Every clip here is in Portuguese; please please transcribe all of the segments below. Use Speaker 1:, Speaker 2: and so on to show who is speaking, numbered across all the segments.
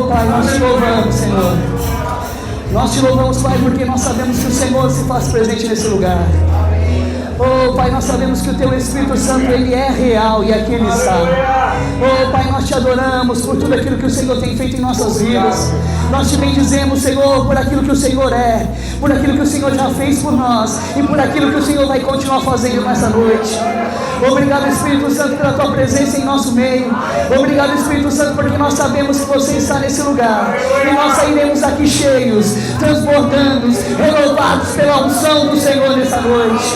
Speaker 1: Pai, nós te louvamos, Senhor. Nós te louvamos, Pai, porque nós sabemos que o Senhor se faz presente nesse lugar. Oh, Pai, nós sabemos que o Teu Espírito Santo, Ele é real e aqui Ele está. Oh, Pai, nós te adoramos por tudo aquilo que o Senhor tem feito em nossas vidas. Nós te bendizemos, Senhor, por aquilo que o Senhor é, por aquilo que o Senhor já fez por nós e por aquilo que o Senhor vai continuar fazendo nessa noite. Obrigado, Espírito Santo, pela Tua presença em nosso meio. Obrigado, Espírito Santo, porque nós sabemos que Você está nesse lugar e nós sairemos aqui cheios, transbordando, renovados pela unção do Senhor nessa noite.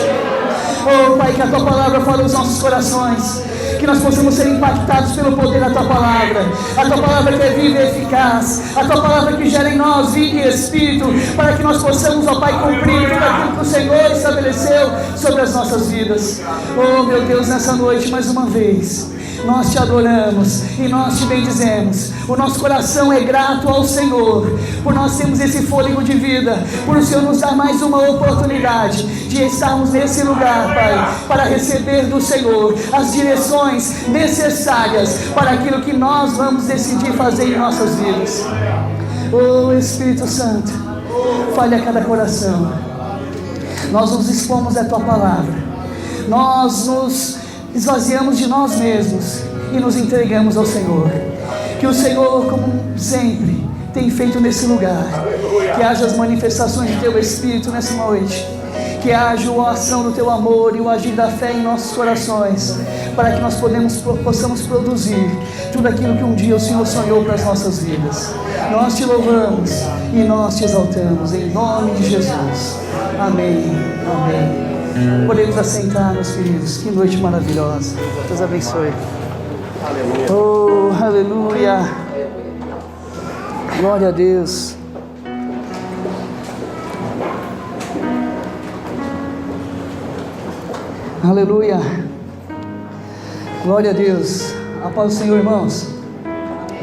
Speaker 1: Oh, Pai, que a Tua palavra fale aos nossos corações, que nós possamos ser impactados pelo poder da Tua palavra, a Tua palavra que é viva e eficaz, a Tua palavra que gera em nós vida e espírito, para que nós possamos, ó Pai, cumprir tudo aquilo que o Senhor estabeleceu sobre as nossas vidas. Oh, meu Deus, nessa noite, mais uma vez, nós te adoramos e nós te bendizemos. O nosso coração é grato ao Senhor, por nós termos esse fôlego de vida, por o Senhor nos dar mais uma oportunidade de estarmos nesse lugar, Pai, para receber do Senhor as direções necessárias para aquilo que nós vamos decidir fazer em nossas vidas. Oh, Espírito Santo, fale a cada coração. Nós nos expomos à Tua palavra, nós nos esvaziamos de nós mesmos e nos entregamos ao Senhor. Que o Senhor, como sempre tem feito nesse lugar, que haja as manifestações do Teu Espírito nessa noite, que haja a ação do Teu amor e o agir da fé em nossos corações, para que nós possamos produzir tudo aquilo que um dia o Senhor sonhou para as nossas vidas. Nós te louvamos e nós te exaltamos em nome de Jesus. Amém. Amém. Podemos assentar, meus queridos. Que noite maravilhosa. Deus abençoe. Oh, aleluia. Glória a Deus. Aleluia. Glória a Deus. A paz do Senhor, irmãos.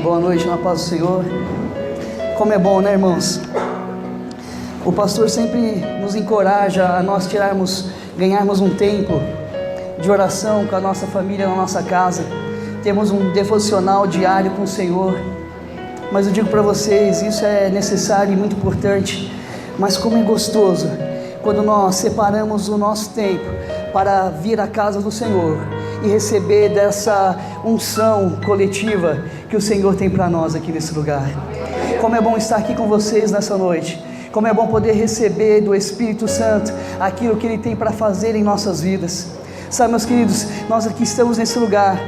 Speaker 1: Boa noite, na paz do Senhor. Como é bom, né, irmãos? O pastor sempre nos encoraja a nós ganharmos um tempo de oração com a nossa família na nossa casa. Temos um devocional diário com o Senhor. Mas eu digo para vocês, isso é necessário e muito importante. Mas como é gostoso quando nós separamos o nosso tempo para vir à casa do Senhor e receber dessa unção coletiva que o Senhor tem para nós aqui nesse lugar. Como é bom estar aqui com vocês nessa noite. Como é bom poder receber do Espírito Santo aquilo que Ele tem para fazer em nossas vidas. Sabe, meus queridos, nós aqui estamos nesse lugar,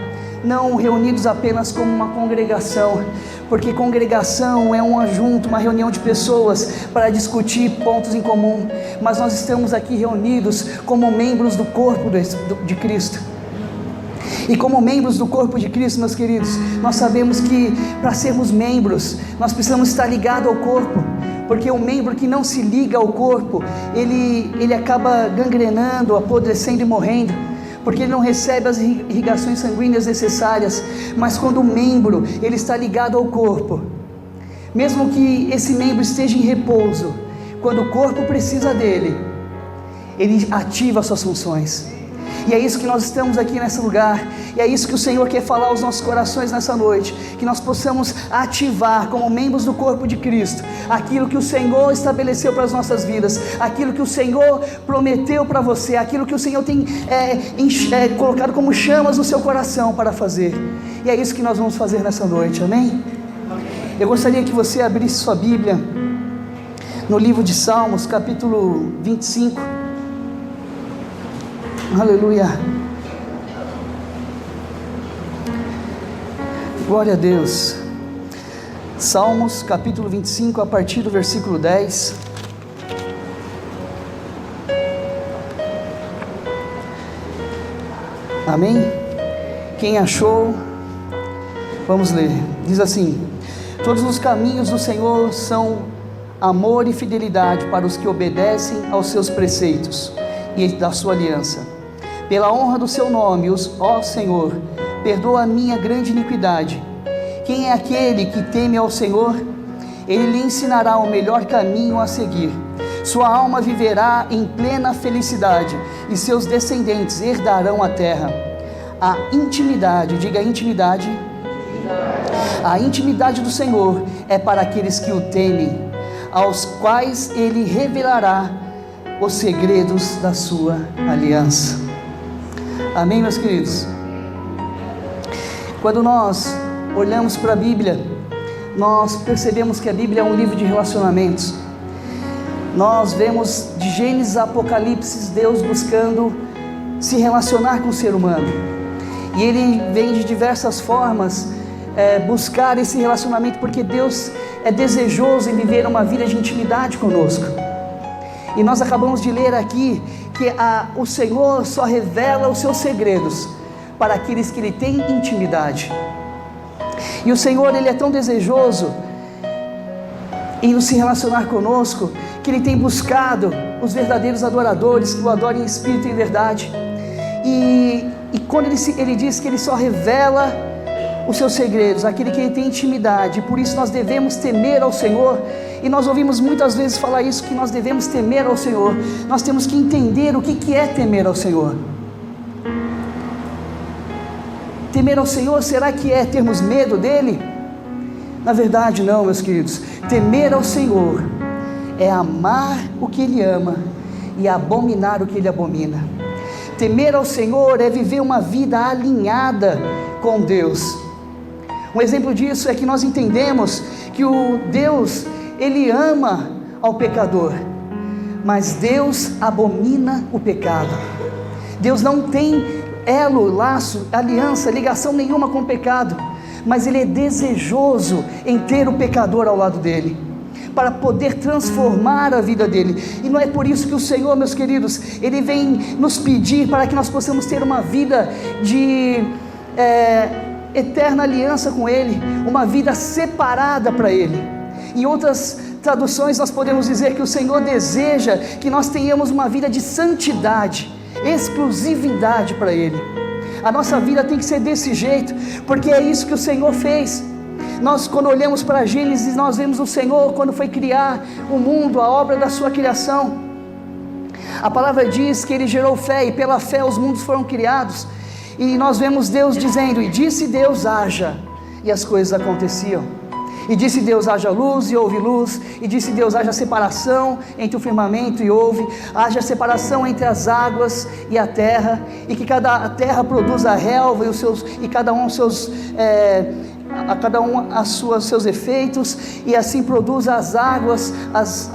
Speaker 1: não reunidos apenas como uma congregação, porque congregação é um ajunto, uma reunião de pessoas para discutir pontos em comum, mas nós estamos aqui reunidos como membros do corpo de Cristo. E como membros do corpo de Cristo, meus queridos, nós sabemos que para sermos membros, nós precisamos estar ligados ao corpo. Porque um membro que não se liga ao corpo, ele acaba gangrenando, apodrecendo e morrendo, porque ele não recebe as irrigações sanguíneas necessárias. Mas quando o membro ele está ligado ao corpo, mesmo que esse membro esteja em repouso, quando o corpo precisa dele, ele ativa as suas funções. E é isso que nós estamos aqui nesse lugar, e é isso que o Senhor quer falar aos nossos corações nessa noite, que nós possamos ativar como membros do corpo de Cristo, aquilo que o Senhor estabeleceu para as nossas vidas, aquilo que o Senhor prometeu para você, aquilo que o Senhor tem colocado como chamas no seu coração para fazer, e é isso que nós vamos fazer nessa noite, amém? Eu gostaria que você abrisse sua Bíblia, no livro de Salmos, capítulo 25, aleluia, glória a Deus. Salmos capítulo 25, a partir do versículo 10. Amém? Quem achou, vamos ler. Diz assim: todos os caminhos do Senhor são amor e fidelidade para os que obedecem aos seus preceitos e da sua aliança. Pela honra do seu nome, ó Senhor, perdoa a minha grande iniquidade. Quem é aquele que teme ao Senhor? Ele lhe ensinará o melhor caminho a seguir. Sua alma viverá em plena felicidade, e seus descendentes herdarão a terra. A intimidade, diga intimidade. A intimidade do Senhor é para aqueles que o temem, aos quais Ele revelará os segredos da sua aliança. Amém, meus queridos? Quando nós olhamos para a Bíblia, nós percebemos que a Bíblia é um livro de relacionamentos. Nós vemos de Gênesis a Apocalipse Deus buscando se relacionar com o ser humano, e Ele vem de diversas formas buscar esse relacionamento, porque Deus é desejoso em viver uma vida de intimidade conosco. E nós acabamos de ler aqui que o Senhor só revela os seus segredos para aqueles que Ele tem intimidade. E o Senhor, Ele é tão desejoso em se relacionar conosco, que Ele tem buscado os verdadeiros adoradores, que o adorem em espírito e em verdade. E quando Ele diz que Ele só revela os seus segredos, aquele que Ele tem intimidade, por isso nós devemos temer ao Senhor. E nós ouvimos muitas vezes falar isso, que nós devemos temer ao Senhor. Nós temos que entender o que é temer ao Senhor. Temer ao Senhor, será que é termos medo dEle? Na verdade não, meus queridos. Temer ao Senhor é amar o que Ele ama e abominar o que Ele abomina. Temer ao Senhor é viver uma vida alinhada com Deus. Um exemplo disso é que nós entendemos que o Deus, Ele ama ao pecador, mas Deus abomina o pecado. Deus não tem elo, laço, aliança, ligação nenhuma com o pecado, mas Ele é desejoso em ter o pecador ao lado dEle, para poder transformar a vida dele. E não é por isso que o Senhor, meus queridos, Ele vem nos pedir para que nós possamos ter uma vida de eterna aliança com Ele, uma vida separada para Ele. Em outras traduções nós podemos dizer que o Senhor deseja que nós tenhamos uma vida de santidade, exclusividade para Ele. A nossa vida tem que ser desse jeito, porque é isso que o Senhor fez. Nós, quando olhamos para Gênesis, nós vemos o Senhor quando foi criar o mundo, a obra da sua criação. A palavra diz que Ele gerou fé, e pela fé os mundos foram criados. E nós vemos Deus dizendo: e disse Deus haja, e as coisas aconteciam. E disse Deus haja luz, e houve luz. E disse Deus haja separação entre o firmamento, e houve. Haja separação entre as águas e a terra, e que cada terra produza a relva e cada um seus seus efeitos, e assim produza as águas,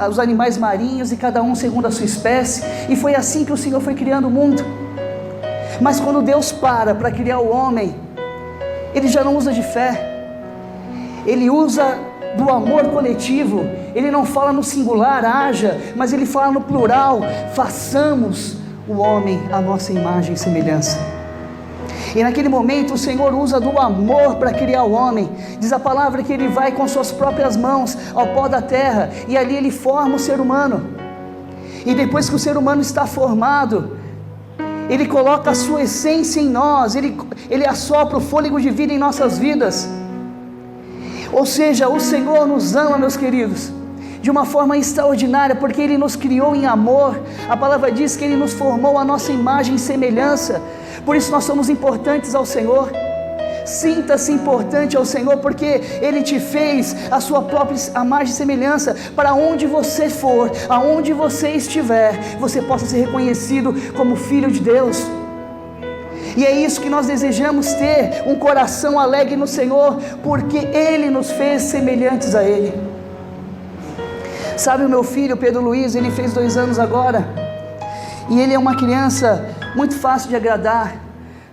Speaker 1: os animais marinhos, e cada um segundo a sua espécie. E foi assim que o Senhor foi criando o mundo. Mas quando Deus para criar o homem, Ele já não usa de fé, Ele usa do amor coletivo. Ele não fala no singular, haja, mas Ele fala no plural: façamos o homem à nossa imagem e semelhança. E naquele momento o Senhor usa do amor para criar o homem. Diz a palavra que Ele vai com suas próprias mãos ao pó da terra, e ali Ele forma o ser humano. E depois que o ser humano está formado, Ele coloca a sua essência em nós, Ele assopra o fôlego de vida em nossas vidas. Ou seja, o Senhor nos ama, meus queridos, de uma forma extraordinária, porque Ele nos criou em amor. A palavra diz que Ele nos formou à nossa imagem e semelhança. Por isso nós somos importantes ao Senhor. Sinta-se importante ao Senhor, porque Ele te fez a sua própria imagem e semelhança, para onde você for, aonde você estiver, você possa ser reconhecido como filho de Deus. E é isso que nós desejamos ter, um coração alegre no Senhor, porque Ele nos fez semelhantes a Ele. Sabe, o meu filho Pedro Luiz, ele fez 2 anos agora, e ele é uma criança muito fácil de agradar.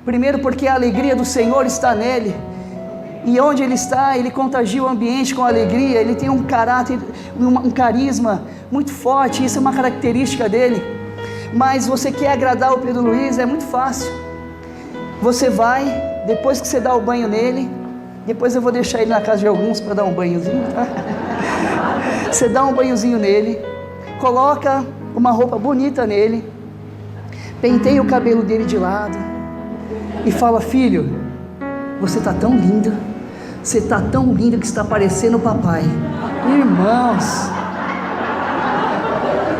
Speaker 1: Primeiro porque a alegria do Senhor está nele, e onde ele está, ele contagia o ambiente com alegria. Ele tem um caráter, um carisma muito forte, isso é uma característica dele. Mas você quer agradar o Pedro Luiz, é muito fácil. Você vai, depois que você dá o banho nele, depois eu vou deixar ele na casa de alguns para dar um banhozinho, tá? Você dá um banhozinho nele, coloca uma roupa bonita nele, penteia o cabelo dele de lado e fala: filho, você está tão lindo, você está tão lindo que está parecendo o papai. Irmãos,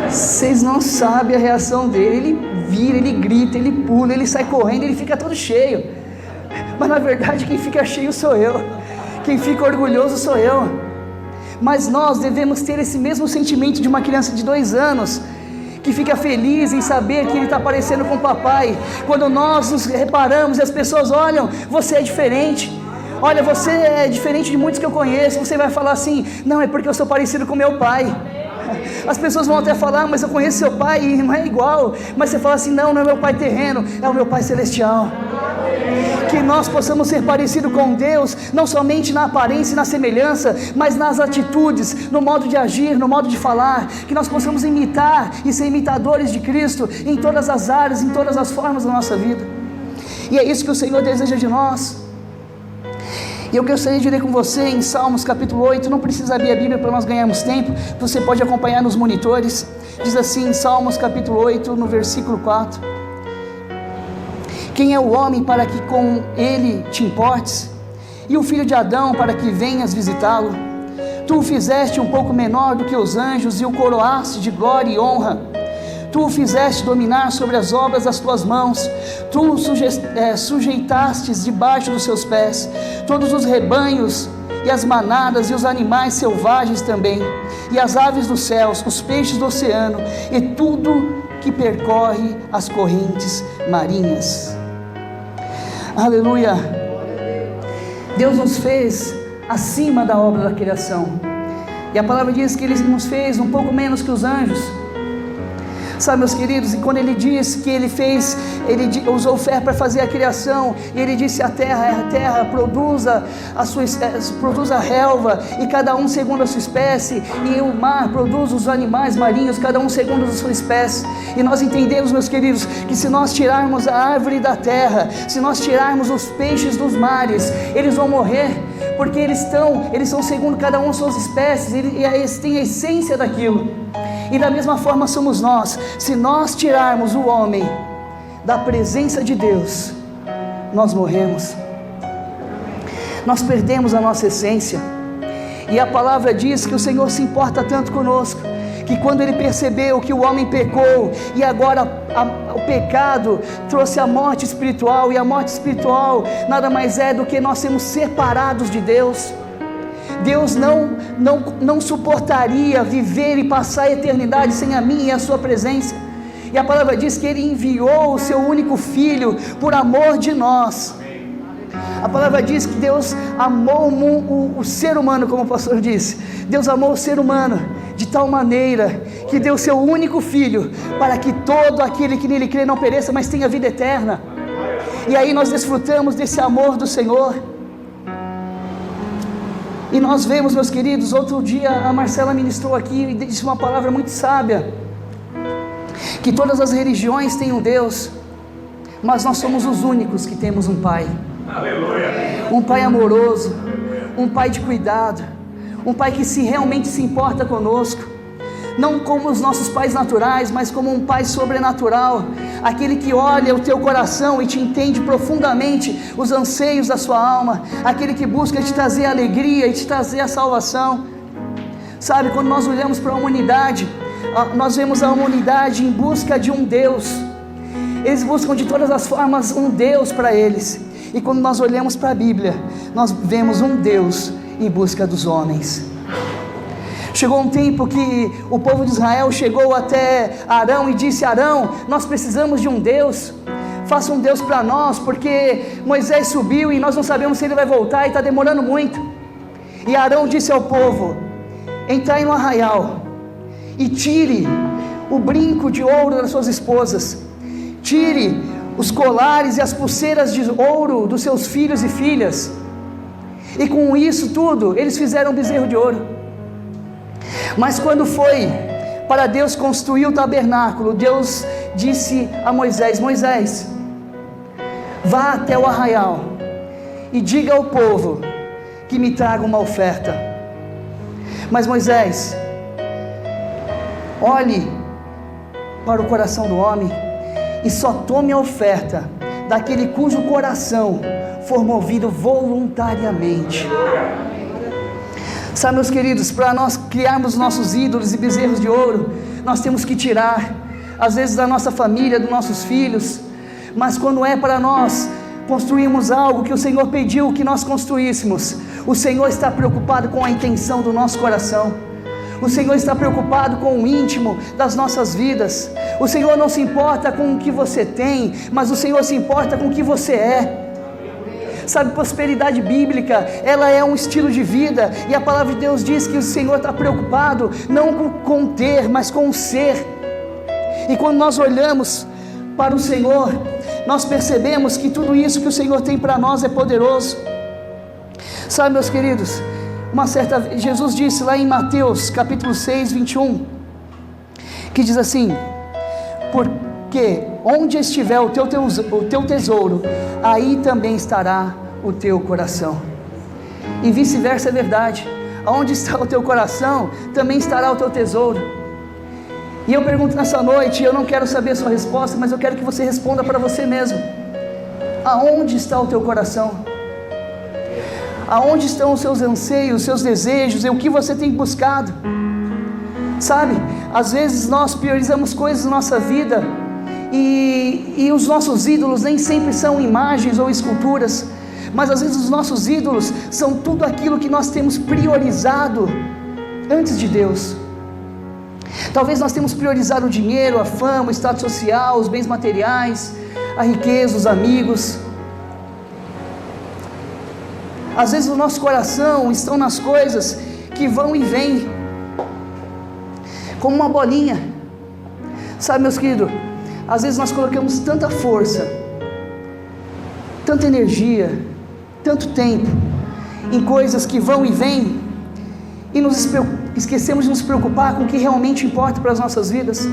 Speaker 1: vocês não sabem a reação dele. Ele vira, ele grita, ele pula, ele sai correndo, ele fica todo cheio. Mas na verdade quem fica cheio sou eu. Quem fica orgulhoso sou eu. Mas nós devemos ter esse mesmo sentimento de uma criança de 2 anos, que fica feliz em saber que ele está parecendo com o papai. Quando nós nos reparamos e as pessoas olham, você é diferente. Olha, você é diferente de muitos que eu conheço. Você vai falar assim: não, é porque eu sou parecido com meu pai. As pessoas vão até falar: mas eu conheço seu pai e não é igual. Mas você fala assim: não, não é meu pai terreno, é o meu pai celestial. Que nós possamos ser parecidos com Deus, não somente na aparência e na semelhança, mas nas atitudes, no modo de agir, no modo de falar. Que nós possamos imitar e ser imitadores de Cristo em todas as áreas, em todas as formas da nossa vida. E é isso que o Senhor deseja de nós. E eu gostaria de ler com você em Salmos capítulo 8, não precisa abrir a Bíblia para nós ganharmos tempo, você pode acompanhar nos monitores. Diz assim em Salmos capítulo 8, no versículo 4: quem é o homem para que com ele te importes? E o filho de Adão para que venhas visitá-lo? Tu o fizeste um pouco menor do que os anjos e o coroaste de glória e honra. Tu o fizeste dominar sobre as obras das tuas mãos. Tu o sujeitastes debaixo dos seus pés todos os rebanhos e as manadas e os animais selvagens também, e as aves dos céus, os peixes do oceano e tudo que percorre as correntes marinhas. Aleluia! Deus nos fez acima da obra da criação, e a palavra diz que Ele nos fez um pouco menos que os anjos. Sabe, meus queridos, e quando Ele diz que Ele usou o ferro para fazer a criação, e Ele disse: a terra produza a relva, e cada um segundo a sua espécie, e o mar produz os animais marinhos, cada um segundo a sua espécie. E nós entendemos, meus queridos, que se nós tirarmos a árvore da terra, se nós tirarmos os peixes dos mares, eles vão morrer, porque eles são segundo cada um as suas espécies, e eles têm a essência daquilo. E da mesma forma somos nós. Se nós tirarmos o homem da presença de Deus, nós morremos, nós perdemos a nossa essência. E a palavra diz que o Senhor se importa tanto conosco, que quando Ele percebeu que o homem pecou, e agora o pecado trouxe a morte espiritual, e a morte espiritual nada mais é do que nós sermos separados de Deus. Deus não suportaria viver e passar a eternidade sem a minha e a sua presença. E a palavra diz que Ele enviou o seu único Filho por amor de nós. A palavra diz que Deus amou o ser humano, como o pastor disse. Deus amou o ser humano de tal maneira que deu o seu único Filho, para que todo aquele que nele crê não pereça, mas tenha vida eterna. E aí nós desfrutamos desse amor do Senhor. E nós vemos, meus queridos, outro dia a Marcela ministrou aqui e disse uma palavra muito sábia, que todas as religiões têm um Deus, mas nós somos os únicos que temos um Pai. Aleluia. Um Pai amoroso, um Pai de cuidado, um Pai que realmente se importa conosco, não como os nossos pais naturais, mas como um Pai sobrenatural, aquele que olha o teu coração e te entende profundamente os anseios da sua alma, aquele que busca te trazer alegria e te trazer a salvação. Sabe, quando nós olhamos para a humanidade, nós vemos a humanidade em busca de um Deus. Eles buscam de todas as formas um Deus para eles, e quando nós olhamos para a Bíblia, nós vemos um Deus em busca dos homens. Chegou um tempo que o povo de Israel chegou até Arão e disse: Arão, nós precisamos de um Deus, faça um Deus para nós, porque Moisés subiu e nós não sabemos se ele vai voltar e está demorando muito. E Arão disse ao povo: entrai no arraial e tire o brinco de ouro das suas esposas, tire os colares e as pulseiras de ouro dos seus filhos e filhas. E com isso tudo, eles fizeram um bezerro de ouro. Mas quando foi para Deus construir o tabernáculo, Deus disse a Moisés: Moisés, vá até o arraial e diga ao povo que me traga uma oferta. Mas Moisés, olhe para o coração do homem e só tome a oferta daquele cujo coração for movido voluntariamente. Sabe, meus queridos, para nós criarmos nossos ídolos e bezerros de ouro, nós temos que tirar, às vezes da nossa família, dos nossos filhos, mas quando é para nós construímos algo que o Senhor pediu que nós construíssemos. O Senhor está preocupado com a intenção do nosso coração. O Senhor está preocupado com o íntimo das nossas vidas. O Senhor não se importa com o que você tem, mas o Senhor se importa com o que você é. Sabe, prosperidade bíblica, ela é um estilo de vida, e a palavra de Deus diz que o Senhor está preocupado não com o ter, mas com o ser. E quando nós olhamos para o Senhor, nós percebemos que tudo isso que o Senhor tem para nós é poderoso. Sabe, meus queridos, Jesus disse lá em Mateus capítulo 6, 21, que diz assim: porque onde estiver o teu tesouro, aí também estará o teu coração. E vice-versa é verdade. Aonde está o teu coração, também estará o teu tesouro. E eu pergunto nessa noite, eu não quero saber a sua resposta, mas eu quero que você responda para você mesmo: aonde está o teu coração? Aonde estão os seus anseios, os seus desejos, e o que você tem buscado? Sabe, às vezes nós priorizamos coisas na nossa vida, e os nossos ídolos nem sempre são imagens ou esculturas, mas às vezes os nossos ídolos são tudo aquilo que nós temos priorizado antes de Deus. Talvez nós temos priorizado o dinheiro, a fama, o status social, os bens materiais, a riqueza, os amigos. Às vezes o nosso coração está nas coisas que vão e vêm, como uma bolinha. Sabe, meus queridos, às vezes nós colocamos tanta força, tanta energia, tanto tempo em coisas que vão e vêm, e esquecemos de nos preocupar com o que realmente importa para as nossas vidas.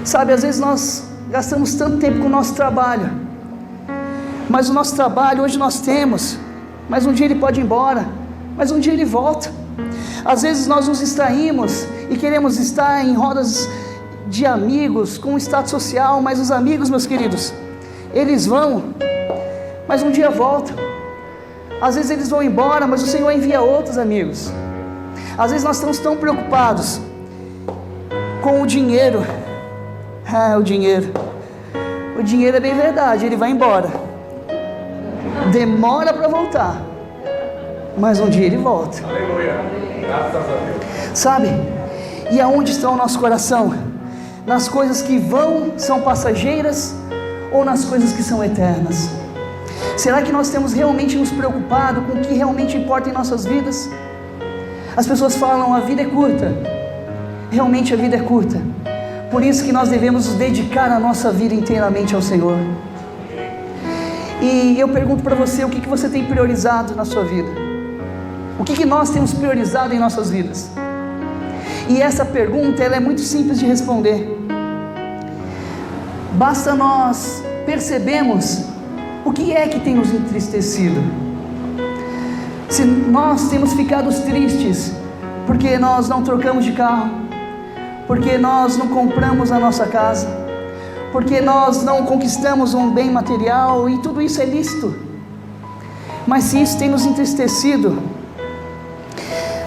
Speaker 1: Sabe, às vezes nós gastamos tanto tempo com o nosso trabalho, mas o nosso trabalho hoje nós temos, mas um dia ele pode ir embora, mas um dia ele volta. Às vezes nós nos distraímos e queremos estar em rodas de amigos, com status social, mas os amigos, meus queridos, eles vão, mas um dia voltam. Às vezes eles vão embora, mas o Senhor envia outros amigos. Às vezes nós estamos tão preocupados com o dinheiro. O dinheiro é bem verdade, ele vai embora, demora para voltar, mas um dia ele volta.
Speaker 2: Aleluia, graças a Deus.
Speaker 1: Sabe, e aonde está o nosso coração? Nas coisas que vão, são passageiras, ou nas coisas que são eternas? Será que nós temos realmente nos preocupado com o que realmente importa em nossas vidas? As pessoas falam, a vida é curta. Realmente a vida é curta. Por isso que nós devemos dedicar a nossa vida inteiramente ao Senhor. E eu pergunto para você, o que você tem priorizado na sua vida? O que nós temos priorizado em nossas vidas? E essa pergunta, ela é muito simples de responder. Basta nós percebermos o que é que tem nos entristecido. Se nós temos ficado tristes porque nós não trocamos de carro, porque nós não compramos a nossa casa, porque nós não conquistamos um bem material, e tudo isso é lícito, mas se isso tem nos entristecido,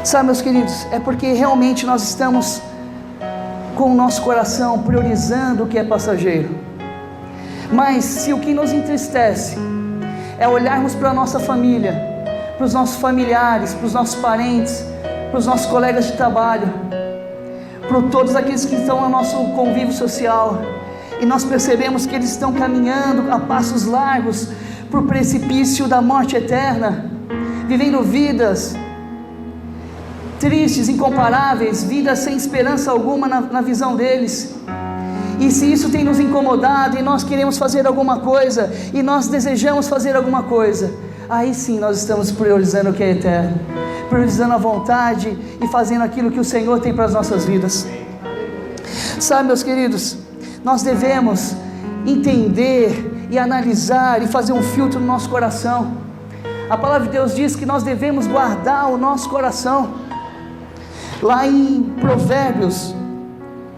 Speaker 1: sabe, meus queridos, é porque realmente nós estamos com o nosso coração priorizando o que é passageiro. Mas se o que nos entristece é olharmos para a nossa família, para os nossos familiares, para os nossos parentes, para os nossos colegas de trabalho, para todos aqueles que estão no nosso convívio social, e nós percebemos que eles estão caminhando a passos largos para o precipício da morte eterna, vivendo vidas tristes, incomparáveis, vidas sem esperança alguma na visão deles. E se isso tem nos incomodado, e nós queremos fazer alguma coisa, e nós desejamos fazer alguma coisa, aí sim nós estamos priorizando o que é eterno, priorizando a vontade e fazendo aquilo que o Senhor tem para as nossas vidas. Sabe, meus queridos, nós devemos entender e analisar e fazer um filtro no nosso coração. A palavra de Deus diz que nós devemos guardar o nosso coração. Lá em Provérbios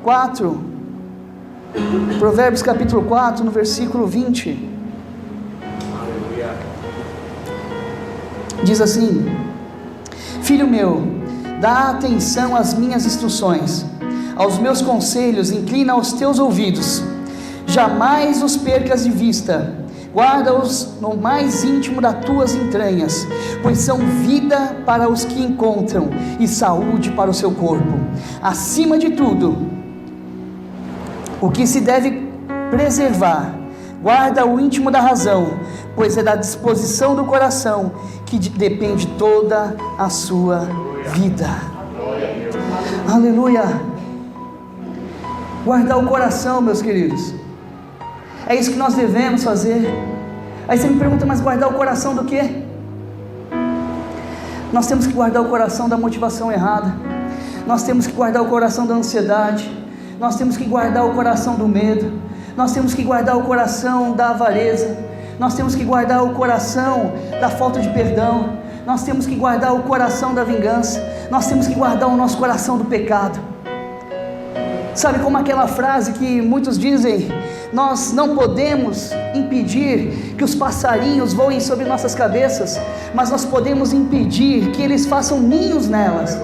Speaker 1: 4, Provérbios capítulo 4, no versículo 20, diz assim: filho meu, dá atenção às minhas instruções, aos meus conselhos inclina os teus ouvidos, jamais os percas de vista, guarda-os no mais íntimo das tuas entranhas, pois são vida para os que encontram e saúde para o seu corpo. Acima de tudo, o que se deve preservar, guarda o íntimo da razão, pois é da disposição do coração que depende toda a sua vida. Aleluia. Guardar o coração, meus queridos, é isso que nós devemos fazer. Aí você me pergunta, mas guardar o coração do quê? Nós temos que guardar o coração da motivação errada, nós temos que guardar o coração da ansiedade, nós temos que guardar o coração do medo, nós temos que guardar o coração da avareza, nós temos que guardar o coração da falta de perdão, nós temos que guardar o coração da vingança, nós temos que guardar o nosso coração do pecado. Sabe como aquela frase que muitos dizem, nós não podemos impedir que os passarinhos voem sobre nossas cabeças, mas nós podemos impedir que eles façam ninhos nelas.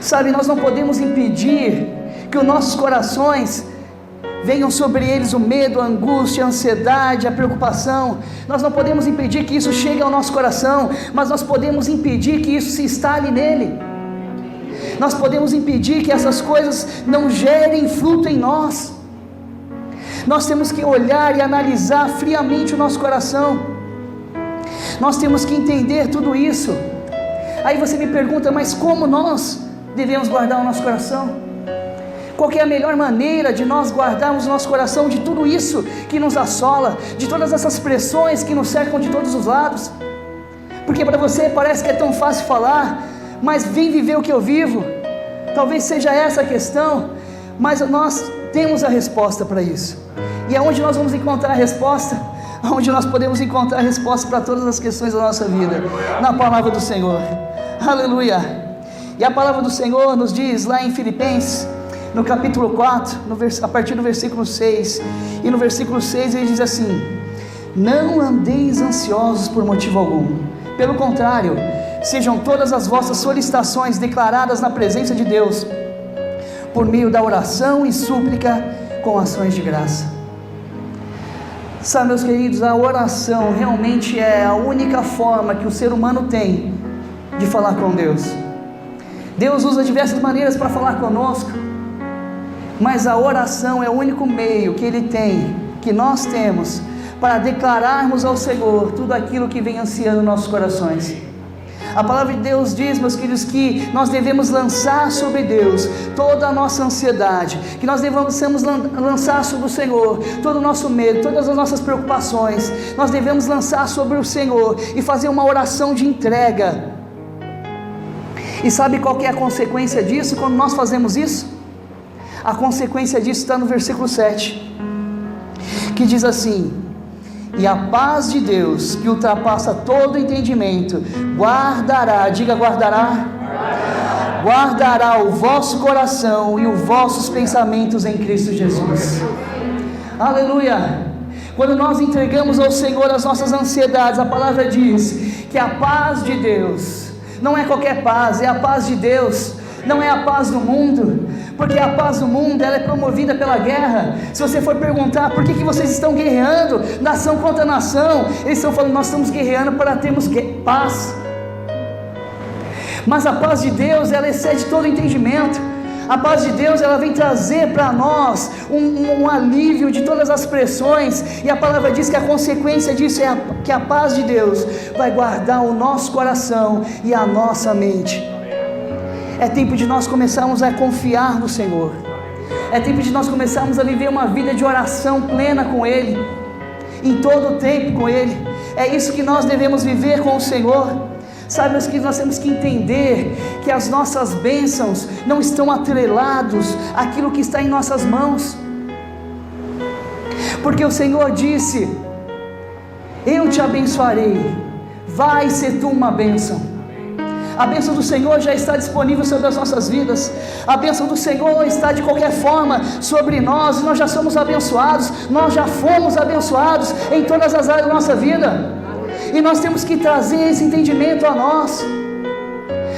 Speaker 1: Sabe, nós não podemos impedir que os nossos corações venham sobre eles o medo, a angústia, a ansiedade, a preocupação. Nós não podemos impedir que isso chegue ao nosso coração, mas nós podemos impedir que isso se instale nele. Nós podemos impedir que essas coisas não gerem fruto em nós. Nós temos que olhar e analisar friamente o nosso coração. Nós temos que entender tudo isso. Aí você me pergunta, mas como nós devemos guardar o nosso coração? Qual que é a melhor maneira de nós guardarmos o nosso coração de tudo isso que nos assola, de todas essas pressões que nos cercam de todos os lados? Porque para você parece que é tão fácil falar, mas vem viver o que eu vivo. Talvez seja essa a questão, mas nós temos a resposta para isso. E aonde nós vamos encontrar a resposta? Aonde nós podemos encontrar a resposta para todas as questões da nossa vida? Na palavra do Senhor. Aleluia. E a palavra do Senhor nos diz lá em Filipenses, no capítulo 4, a partir do versículo 6, e no versículo 6 ele diz assim: não andeis ansiosos por motivo algum, pelo contrário, sejam todas as vossas solicitações declaradas na presença de Deus, por meio da oração e súplica com ações de graça. Sabe, meus queridos, a oração realmente é a única forma que o ser humano tem de falar com Deus. Deus usa diversas maneiras para falar conosco, mas a oração é o único meio que Ele tem, que nós temos, para declararmos ao Senhor tudo aquilo que vem ansiando nossos corações. A palavra de Deus diz, meus queridos, que nós devemos lançar sobre Deus toda a nossa ansiedade, que nós devemos lançar sobre o Senhor todo o nosso medo, todas as nossas preocupações. Nós devemos lançar sobre o Senhor e fazer uma oração de entrega. E sabe qual que é a consequência disso quando nós fazemos isso? A consequência disso está no versículo 7, que diz assim: e a paz de Deus, que ultrapassa todo entendimento, guardará, diga guardará, guardará o vosso coração e os vossos pensamentos em Cristo Jesus. Aleluia. Quando nós entregamos ao Senhor as nossas ansiedades, a palavra diz que a paz de Deus, não é qualquer paz, é a paz de Deus, não é a paz do mundo, porque a paz do mundo ela é promovida pela guerra. Se você for perguntar por que vocês estão guerreando, nação contra nação, eles estão falando, nós estamos guerreando para termos paz. Mas a paz de Deus, ela excede todo entendimento. A paz de Deus, ela vem trazer para nós um alívio de todas as pressões, e a palavra diz que a consequência disso é que a paz de Deus vai guardar o nosso coração e a nossa mente. É tempo de nós começarmos a confiar no Senhor. É tempo de nós começarmos a viver uma vida de oração plena com Ele, em todo o tempo com Ele. É isso que nós devemos viver com o Senhor. Sabe, meus queridos, nós temos que entender que as nossas bênçãos não estão atrelados àquilo que está em nossas mãos, porque o Senhor disse: eu te abençoarei, vai ser tu uma bênção. A bênção do Senhor já está disponível sobre as nossas vidas. A bênção do Senhor está de qualquer forma sobre nós. Nós já somos abençoados, nós já fomos abençoados em todas as áreas da nossa vida, e nós temos que trazer esse entendimento a nós,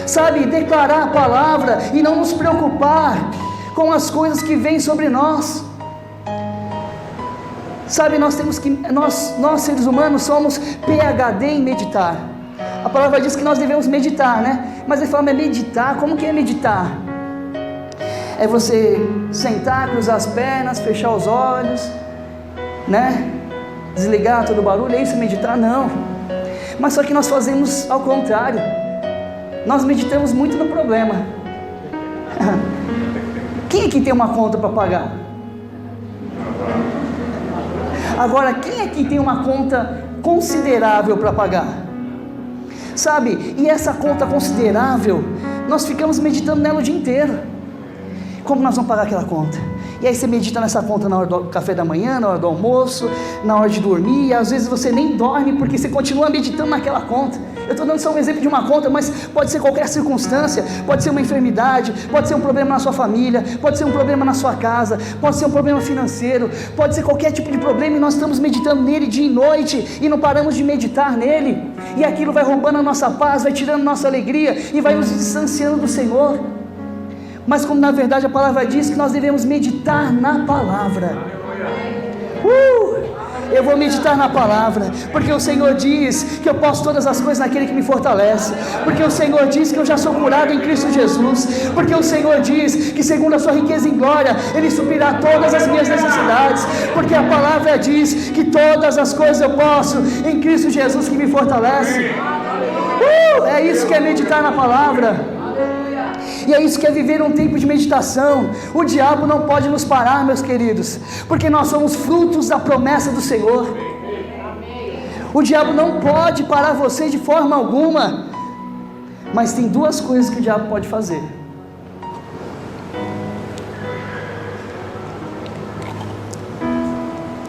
Speaker 1: sabe, declarar a palavra e não nos preocupar com as coisas que vêm sobre nós. Sabe, nós seres humanos somos PhD em meditar. A palavra diz que nós devemos meditar, né? Mas ele fala, mas meditar, como que é meditar? É você sentar, cruzar as pernas, fechar os olhos, né? Desligar todo o barulho, é isso meditar? Não. Mas só que nós fazemos ao contrário. Nós meditamos muito no problema. Quem aqui tem uma conta para pagar? Agora, quem aqui tem uma conta considerável para pagar? Sabe, e essa conta considerável, nós ficamos meditando nela o dia inteiro. Como nós vamos pagar aquela conta? E aí você medita nessa conta na hora do café da manhã, na hora do almoço, na hora de dormir, e às vezes você nem dorme porque você continua meditando naquela conta. Eu estou dando só um exemplo de uma conta, mas pode ser qualquer circunstância, pode ser uma enfermidade, pode ser um problema na sua família, pode ser um problema na sua casa, pode ser um problema financeiro, pode ser qualquer tipo de problema e nós estamos meditando nele dia e noite e não paramos de meditar nele, e aquilo vai roubando a nossa paz, vai tirando a nossa alegria e vai nos distanciando do Senhor. Mas como na verdade a palavra diz que nós devemos meditar na palavra. Eu vou meditar na palavra, porque o Senhor diz que eu posso todas as coisas naquele que me fortalece, porque o Senhor diz que eu já sou curado em Cristo Jesus, porque o Senhor diz que segundo a sua riqueza em glória, Ele suprirá todas as minhas necessidades, porque a palavra diz que todas as coisas eu posso em Cristo Jesus que me fortalece. É isso que é meditar na palavra. E é isso que é viver um tempo de meditação. O diabo não pode nos parar, meus queridos, porque nós somos frutos da promessa do Senhor. O diabo não pode parar você de forma alguma. Mas tem duas coisas que o diabo pode fazer.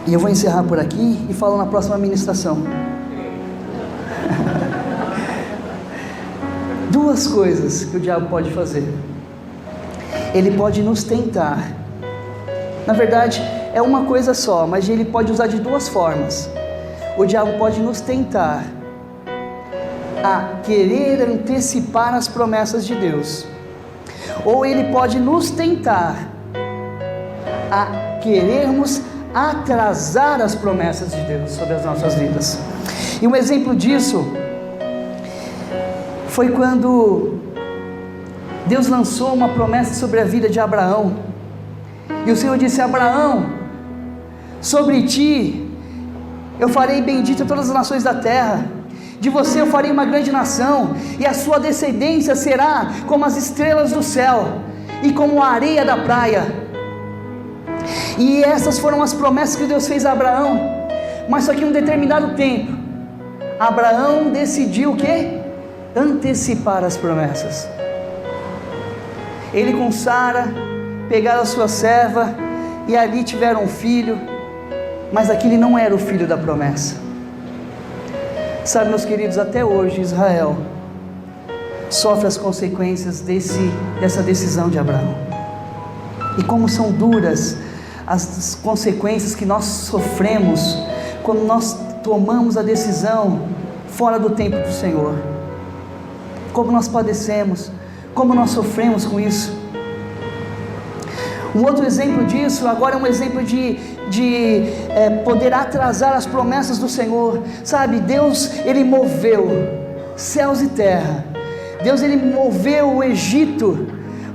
Speaker 1: E eu vou encerrar por aqui e falo na próxima ministração. Duas coisas que o diabo pode fazer. Ele pode nos tentar. Na verdade, é uma coisa só, mas ele pode usar de duas formas. O diabo pode nos tentar a querer antecipar as promessas de Deus, ou ele pode nos tentar a querermos atrasar as promessas de Deus sobre as nossas vidas. E um exemplo disso foi quando Deus lançou uma promessa sobre a vida de Abraão, e o Senhor disse: Abraão, sobre ti eu farei bendita todas as nações da terra, de você eu farei uma grande nação, e a sua descendência será como as estrelas do céu, e como a areia da praia. E essas foram as promessas que Deus fez a Abraão, mas só que em um determinado tempo, Abraão decidiu o quê? Antecipar as promessas. Ele com Sara pegaram a sua serva e ali tiveram um filho, mas aquele não era o filho da promessa. Sabe, meus queridos, até hoje Israel sofre as consequências dessa decisão de Abraão. E como são duras as consequências que nós sofremos quando nós tomamos a decisão fora do tempo do Senhor. Como nós padecemos, como nós sofremos com isso. Um outro exemplo disso, agora é um exemplo de poder atrasar as promessas do Senhor. Sabe, Deus, Ele moveu céus e terra. Deus, Ele moveu o Egito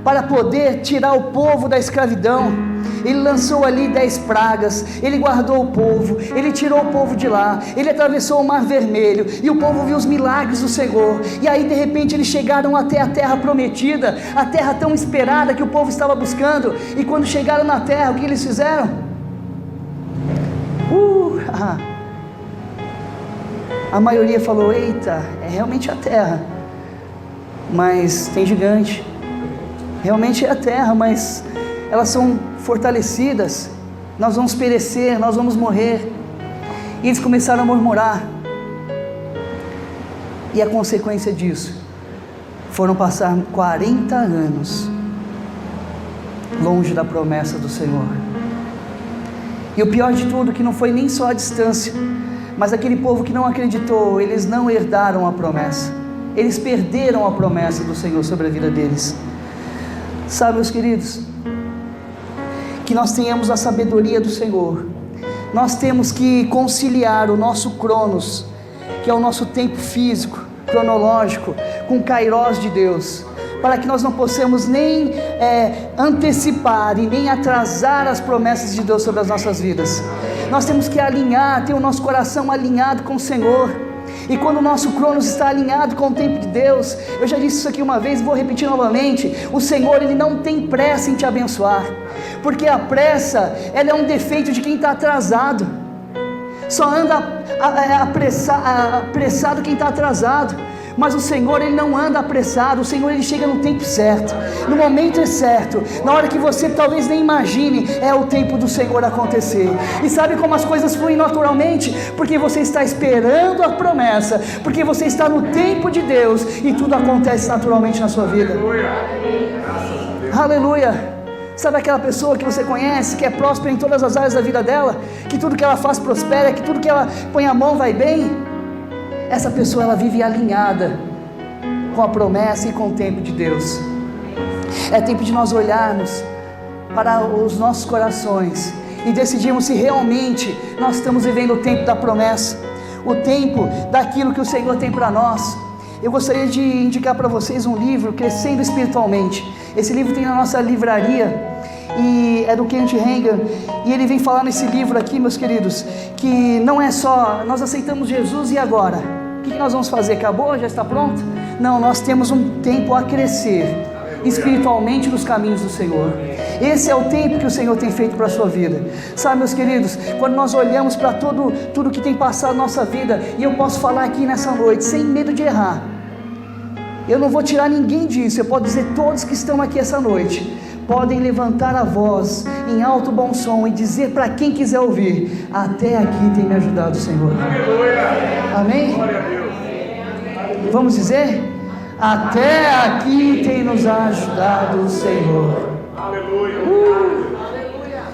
Speaker 1: para poder tirar o povo da escravidão. Ele lançou ali 10 pragas, Ele guardou o povo, Ele tirou o povo de lá, Ele atravessou o mar vermelho, e o povo viu os milagres do Senhor. E aí de repente eles chegaram até a terra prometida, a terra tão esperada que o povo estava buscando. E quando chegaram na terra, o que eles fizeram? A maioria falou: eita, é realmente a terra, mas tem gigante. Realmente é a terra, mas elas são fortalecidas, nós vamos perecer, nós vamos morrer. E eles começaram a murmurar, e a consequência disso foram passar 40 anos longe da promessa do Senhor. E o pior de tudo, que não foi nem só a distância, mas aquele povo que não acreditou, eles não herdaram a promessa, eles perderam a promessa do Senhor sobre a vida deles. Sabe, meus queridos, que nós tenhamos a sabedoria do Senhor nós temos que conciliar o nosso cronos, que é o nosso tempo físico, cronológico, com o Kairos de Deus, para que nós não possamos nem antecipar e nem atrasar as promessas de Deus sobre as nossas vidas. Nós temos que alinhar, ter o nosso coração alinhado com o Senhor. E quando o nosso cronos está alinhado com o tempo de Deus, eu já disse isso aqui uma vez, vou repetir novamente, o Senhor, Ele não tem pressa em te abençoar, porque a pressa, ela é um defeito de quem está atrasado. Só anda apressado quem está atrasado. Mas o Senhor, Ele não anda apressado. O Senhor, Ele chega no tempo certo, no momento certo, na hora que você talvez nem imagine, é o tempo do Senhor acontecer. E sabe como as coisas fluem naturalmente? Porque você está esperando a promessa, porque você está no tempo de Deus, e tudo acontece naturalmente na sua vida. Aleluia. Sabe aquela pessoa que você conhece, que é próspera em todas as áreas da vida dela, que tudo que ela faz prospera, que tudo que ela põe a mão vai bem? Essa pessoa, ela vive alinhada com a promessa e com o tempo de Deus. É tempo de nós olharmos para os nossos corações e decidirmos se realmente nós estamos vivendo o tempo da promessa, o tempo daquilo que o Senhor tem para nós. Eu gostaria de indicar para vocês um livro, Crescendo Espiritualmente. Esse livro tem na nossa livraria, e é do Kenneth Hagin, e ele vem falar nesse livro aqui, meus queridos, que não é só, nós aceitamos Jesus e agora? O que nós vamos fazer? Acabou? Já está pronto? Não, nós temos um tempo a crescer espiritualmente nos caminhos do Senhor. Esse é o tempo que o Senhor tem feito para a sua vida. Sabe, meus queridos, quando nós olhamos para tudo que tem passado na nossa vida, e eu posso falar aqui nessa noite, sem medo de errar, eu não vou tirar ninguém disso, eu posso dizer, todos que estão aqui essa noite podem levantar a voz em alto bom som e dizer para quem quiser ouvir: até aqui tem me ajudado o Senhor. Amém? Vamos dizer? Até aqui tem nos ajudado o Senhor.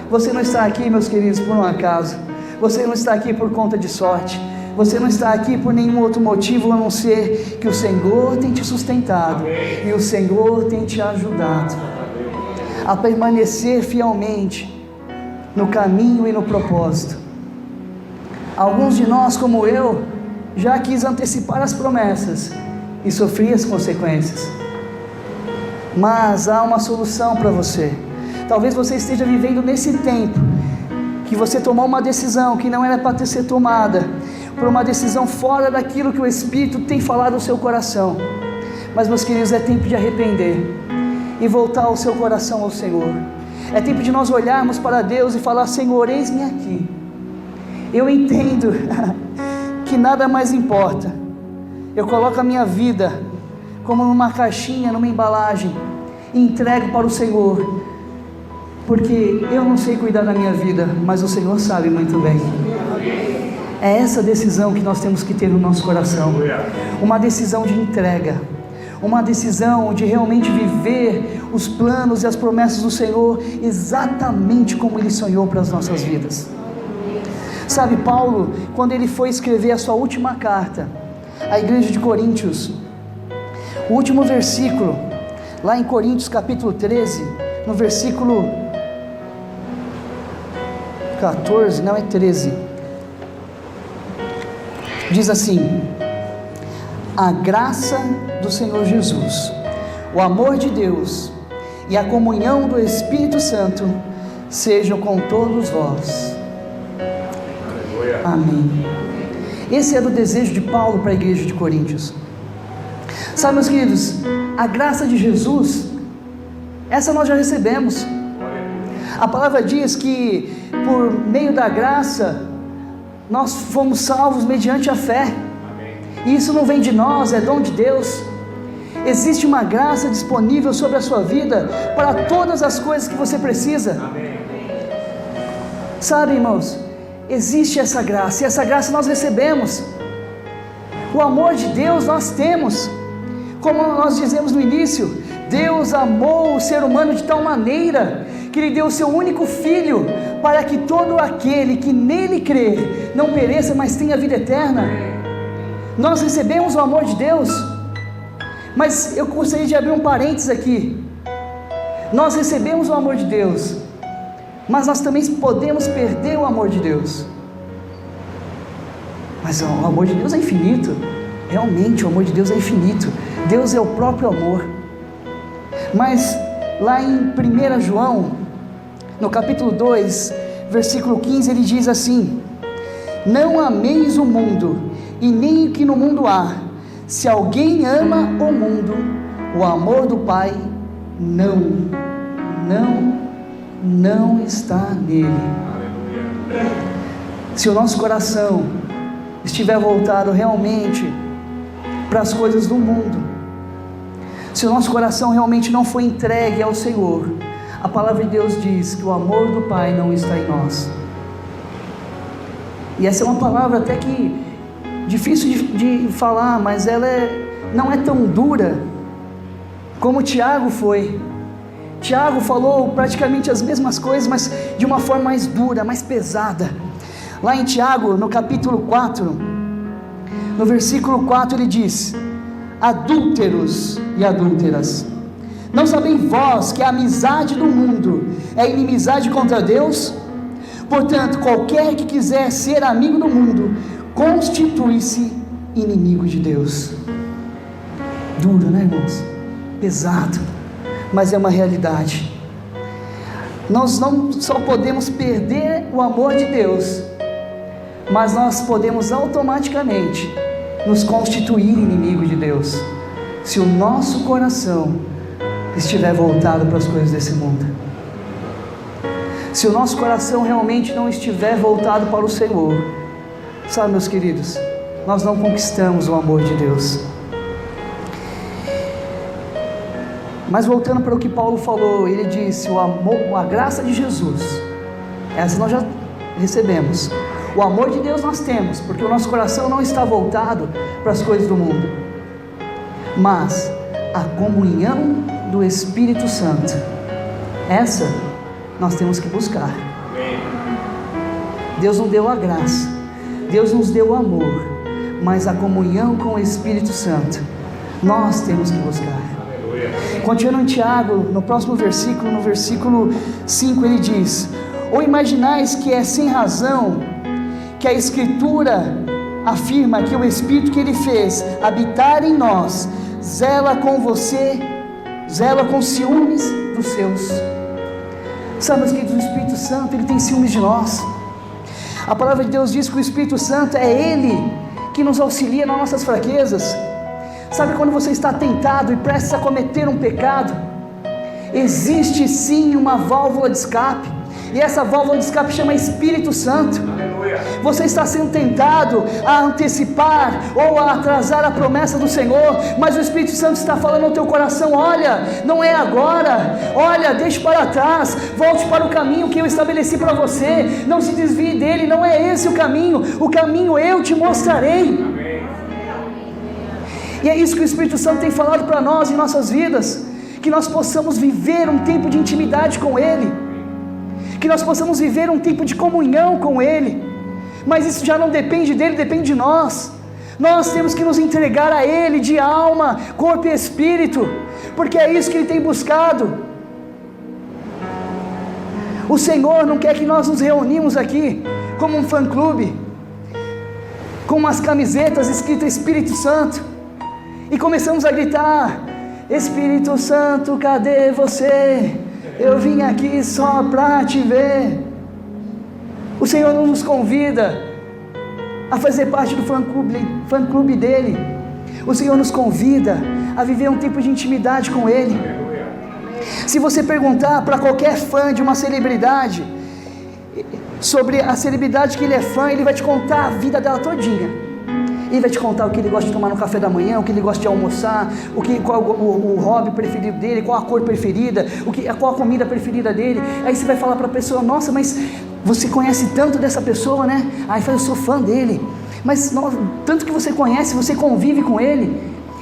Speaker 1: Você não está aqui, meus queridos, por um acaso. Você não está aqui por conta de sorte. Você não está aqui por nenhum outro motivo a não ser que o Senhor tem te sustentado e o Senhor tem te ajudado a permanecer fielmente no caminho e no propósito. Alguns de nós, como eu, já quis antecipar as promessas e sofri as consequências. Mas há uma solução para você. Talvez você esteja vivendo nesse tempo que você tomou uma decisão que não era para ter sido tomada, por uma decisão fora daquilo que o Espírito tem falado no seu coração. Mas, meus queridos, é tempo de arrepender e voltar o seu coração ao Senhor. É tempo de nós olharmos para Deus e falar: Senhor, eis-me aqui. Eu entendo que nada mais importa. Eu coloco a minha vida como numa caixinha, numa embalagem, e entrego para o Senhor, porque eu não sei cuidar da minha vida, mas o Senhor sabe muito bem. É essa decisão que nós temos que ter no nosso coração, uma decisão de entrega, uma decisão de realmente viver os planos e as promessas do Senhor exatamente como Ele sonhou para as nossas vidas. Sabe, Paulo, quando ele foi escrever a sua última carta à igreja de Coríntios, o último versículo, lá em Coríntios capítulo 13, no versículo 14, não é 13, diz assim: a graça do Senhor Jesus, o amor de Deus e a comunhão do Espírito Santo sejam com todos vós. Amém. Esse era o desejo de Paulo para a igreja de Coríntios. Sabe, meus queridos, a graça de Jesus, essa nós já recebemos. A palavra diz que por meio da graça nós fomos salvos mediante a fé. E isso não vem de nós, é dom de Deus. Existe uma graça disponível sobre a sua vida para todas as coisas que você precisa. Sabe, irmãos, existe essa graça, e essa graça nós recebemos. O amor de Deus nós temos. Como nós dizemos no início, Deus amou o ser humano de tal maneira que Ele deu o seu único Filho, para que todo aquele que nele crer não pereça, mas tenha vida eterna. Nós recebemos o amor de Deus. Mas eu gostaria de abrir um parênteses aqui. Nós recebemos o amor de Deus, mas nós também podemos perder o amor de Deus. Mas o amor de Deus é infinito. Realmente o amor de Deus é infinito. Deus é o próprio amor. Mas lá em 1 João, no capítulo 2, versículo 15, ele diz assim: não ameis o mundo, e nem o que no mundo há. Se alguém ama o mundo, o amor do Pai não está nele. Se o nosso coração estiver voltado realmente para as coisas do mundo, se o nosso coração realmente não foi entregue ao Senhor, a palavra de Deus diz que o amor do Pai não está em nós. E essa é uma palavra até que difícil de falar, mas ela não é tão dura como Tiago foi. Tiago falou praticamente as mesmas coisas, mas de uma forma mais dura, mais pesada. Lá em Tiago, no capítulo 4, no versículo 4, ele diz: adúlteros e adúlteras, não sabeis vós que a amizade do mundo é inimizade contra Deus? Portanto, qualquer que quiser ser amigo do mundo, constitui-se inimigo de Deus. Duro, né, irmãos? Pesado, mas é uma realidade. Nós não só podemos perder o amor de Deus, mas nós podemos automaticamente nos constituir inimigo de Deus, se o nosso coração estiver voltado para as coisas desse mundo. Se o nosso coração realmente não estiver voltado para o Senhor, sabe, meus queridos, nós não conquistamos o amor de Deus. Mas voltando para o que Paulo falou, ele disse: o amor, a graça de Jesus, essa nós já recebemos. O amor de Deus nós temos, porque o nosso coração não está voltado para as coisas do mundo. Mas a comunhão do Espírito Santo, essa nós temos que buscar. Deus nos deu a graça, Deus nos deu o amor, mas a comunhão com o Espírito Santo nós temos que buscar. Continuando em Tiago, no próximo versículo, no versículo 5, ele diz: ou imaginais que é sem razão que a Escritura afirma que o Espírito que Ele fez habitar em nós zela com você, zela com ciúmes dos seus. Sabe, meus queridos, o Espírito Santo, Ele tem ciúmes de nós. A palavra de Deus diz que o Espírito Santo é Ele que nos auxilia nas nossas fraquezas. Sabe, quando você está tentado e prestes a cometer um pecado, existe sim uma válvula de escape, e essa válvula de escape chama Espírito Santo. Você está sendo tentado a antecipar ou a atrasar a promessa do Senhor, mas o Espírito Santo está falando ao teu coração: olha, não é agora, olha, deixe para trás, volte para o caminho que eu estabeleci para você, não se desvie dele, não é esse o caminho eu te mostrarei. E é isso que o Espírito Santo tem falado para nós em nossas vidas, que nós possamos viver um tempo de intimidade com Ele, que nós possamos viver um tempo de comunhão com Ele, mas isso já não depende dEle, depende de nós. Nós temos que nos entregar a Ele de alma, corpo e espírito, porque é isso que Ele tem buscado. O Senhor não quer que nós nos reunimos aqui como um fã-clube, com umas camisetas escritas Espírito Santo, e começamos a gritar: Espírito Santo, cadê você? Eu vim aqui só para te ver. O Senhor não nos convida a fazer parte do fã-clube dele. O Senhor nos convida a viver um tempo de intimidade com Ele. Se você perguntar para qualquer fã de uma celebridade sobre a celebridade que ele é fã, ele vai te contar a vida dela todinha. Ele vai te contar o que ele gosta de tomar no café da manhã, o que ele gosta de almoçar, qual o hobby preferido dele, qual a cor preferida, qual a comida preferida dele. Aí você vai falar para a pessoa: nossa, mas você conhece tanto dessa pessoa, né? Aí fala: eu sou fã dele. Mas tanto que você conhece, você convive com ele.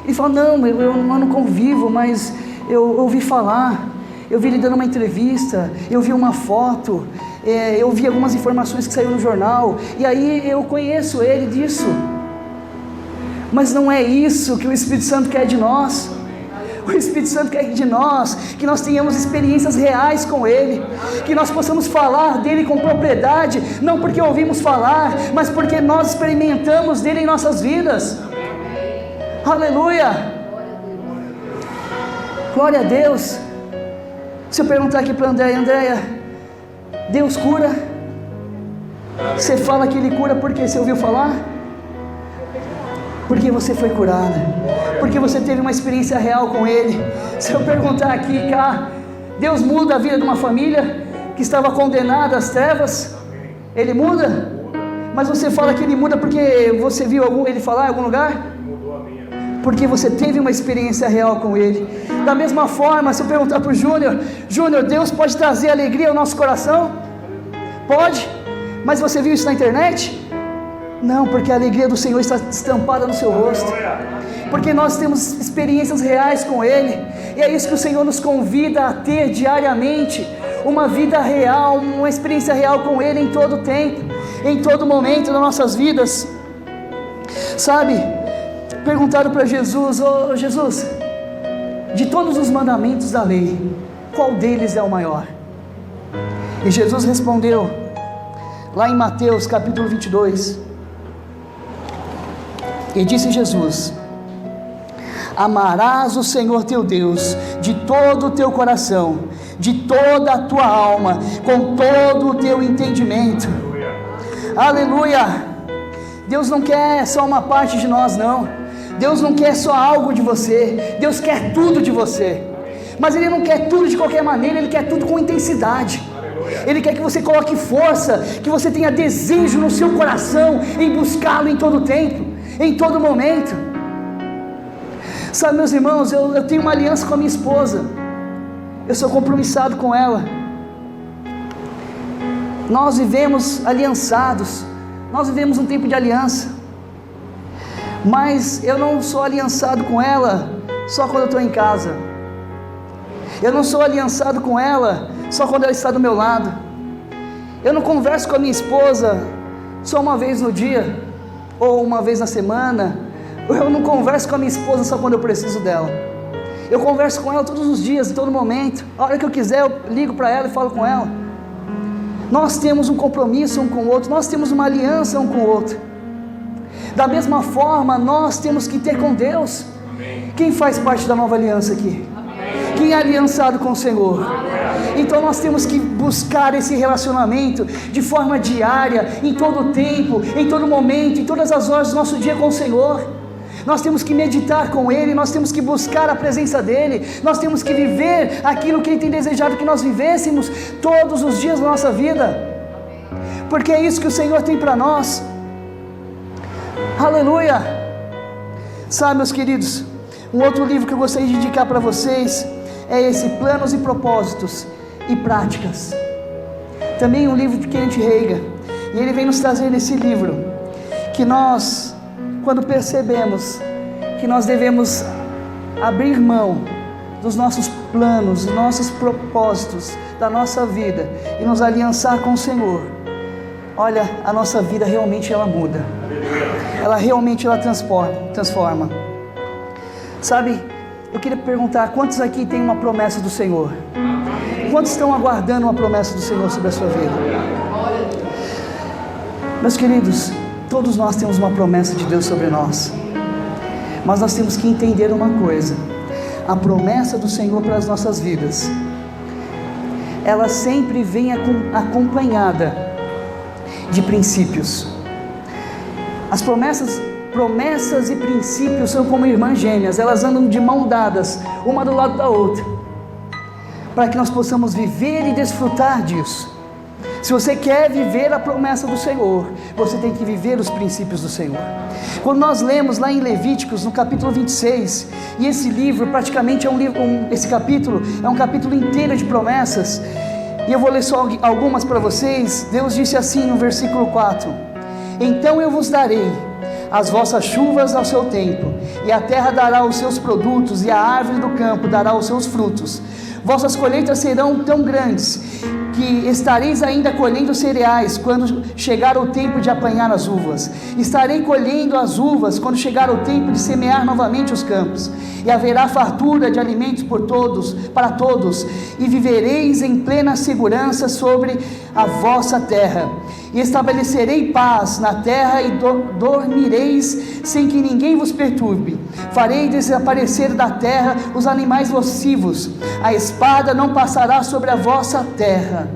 Speaker 1: Ele fala: não, eu não convivo, mas eu ouvi falar, eu vi ele dando uma entrevista, eu vi uma foto, eu vi algumas informações que saíram no jornal, e aí eu conheço ele disso. Mas não é isso que o Espírito Santo quer de nós. O Espírito Santo quer de nós, que nós tenhamos experiências reais com Ele, que nós possamos falar dEle com propriedade, não porque ouvimos falar, mas porque nós experimentamos dEle em nossas vidas. Aleluia! Glória a Deus. Se eu perguntar aqui para Andréia, Deus cura? Você fala que Ele cura porque você ouviu falar? Porque você foi curada, porque você teve uma experiência real com Ele. Se eu perguntar aqui, cá, Deus muda a vida de uma família que estava condenada às trevas? Ele muda? Mas você fala que Ele muda porque você viu Ele falar em algum lugar? Porque você teve uma experiência real com Ele. Da mesma forma, se eu perguntar para o Júnior, Deus pode trazer alegria ao nosso coração? Pode, mas você viu isso na internet? Não, porque a alegria do Senhor está estampada no seu rosto, porque nós temos experiências reais com Ele, e é isso que o Senhor nos convida a ter diariamente, uma vida real, uma experiência real com Ele em todo o tempo, em todo momento das nossas vidas. Sabe, perguntaram para Jesus, Jesus, de todos os mandamentos da lei, qual deles é o maior? E Jesus respondeu, lá em Mateus capítulo 22, e disse Jesus, amarás o Senhor teu Deus de todo o teu coração, de toda a tua alma, com todo o teu entendimento. Aleluia! Deus não quer só uma parte de nós, não. Deus não quer só algo de você, Deus quer tudo de você, mas Ele não quer tudo de qualquer maneira, Ele quer tudo com intensidade. Ele quer que você coloque força, que você tenha desejo no seu coração em buscá-lo em todo tempo, em todo momento. Sabe, meus irmãos, eu tenho uma aliança com a minha esposa, eu sou compromissado com ela, nós vivemos aliançados, nós vivemos um tempo de aliança, mas eu não sou aliançado com ela só quando eu estou em casa, eu não sou aliançado com ela só quando ela está do meu lado, eu não converso com a minha esposa só uma vez no dia, ou uma vez na semana, eu não converso com a minha esposa só quando eu preciso dela, eu converso com ela todos os dias, em todo momento, a hora que eu quiser eu ligo para ela e falo com ela. Nós temos um compromisso um com o outro, nós temos uma aliança um com o outro. Da mesma forma, nós temos que ter com Deus. Amém. Quem faz parte da nova aliança aqui? Amém. Quem é aliançado com o Senhor? Amém. Então nós temos que buscar esse relacionamento de forma diária, em todo o tempo, em todo momento, em todas as horas do nosso dia com o Senhor. Nós temos que meditar com Ele, nós temos que buscar a presença dEle, nós temos que viver aquilo que Ele tem desejado que nós vivêssemos todos os dias da nossa vida, porque é isso que o Senhor tem para nós. Aleluia! Sabe, meus queridos, um outro livro que eu gostaria de indicar para vocês é esse, Planos e Propósitos e Práticas, também um livro de Kenneth Hagin, e ele vem nos trazer nesse livro, que nós, quando percebemos que nós devemos abrir mão dos nossos planos, dos nossos propósitos, da nossa vida, e nos aliançar com o Senhor, olha, a nossa vida realmente ela muda, ela realmente ela transforma. Sabe, eu queria perguntar, quantos aqui têm uma promessa do Senhor? Quantos estão aguardando uma promessa do Senhor sobre a sua vida? Meus queridos, todos nós temos uma promessa de Deus sobre nós, mas nós temos que entender uma coisa, a promessa do Senhor para as nossas vidas, ela sempre vem acompanhada de princípios. As promessas e princípios são como irmãs gêmeas, elas andam de mão dadas, uma do lado da outra, para que nós possamos viver e desfrutar disso. Se você quer viver a promessa do Senhor, você tem que viver os princípios do Senhor. Quando nós lemos lá em Levíticos, no capítulo 26, e esse livro praticamente é um livro, esse capítulo é um capítulo inteiro de promessas, e eu vou ler só algumas para vocês. Deus disse assim no versículo 4: então eu vos darei as vossas chuvas ao seu tempo, e a terra dará os seus produtos, e a árvore do campo dará os seus frutos. Vossas colheitas serão tão grandes que estareis ainda colhendo cereais quando chegar o tempo de apanhar as uvas. Estarei colhendo as uvas quando chegar o tempo de semear novamente os campos. E haverá fartura de alimentos para todos, e vivereis em plena segurança sobre a vossa terra. E estabelecerei paz na terra e dormireis sem que ninguém vos perturbe. Farei desaparecer da terra os animais nocivos. A espada não passará sobre a vossa terra.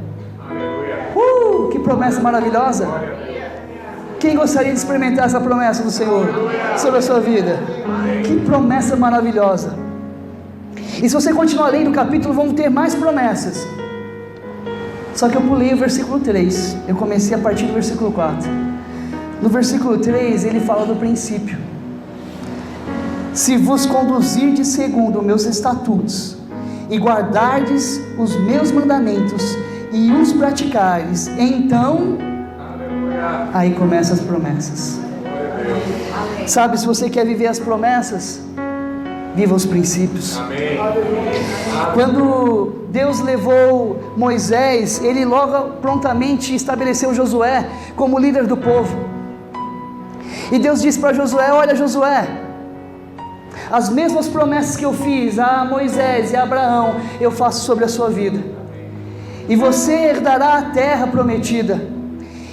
Speaker 1: Que promessa maravilhosa! Quem gostaria de experimentar essa promessa do Senhor sobre a sua vida? Que promessa maravilhosa! E se você continuar lendo o capítulo, vão ter mais promessas. Só que eu pulei o versículo 3. Eu comecei a partir do versículo 4. No versículo 3 ele fala do princípio. Se vos conduzirdes segundo meus estatutos e guardardes os meus mandamentos e os praticardes, então... Aí começam as promessas. Sabe, se você quer viver as promessas, viva os princípios. Quando Deus levou Moisés, ele logo prontamente estabeleceu Josué como líder do povo. E Deus disse para Josué: olha, Josué, as mesmas promessas que eu fiz a Moisés e a Abraão, eu faço sobre a sua vida. E você herdará a terra prometida.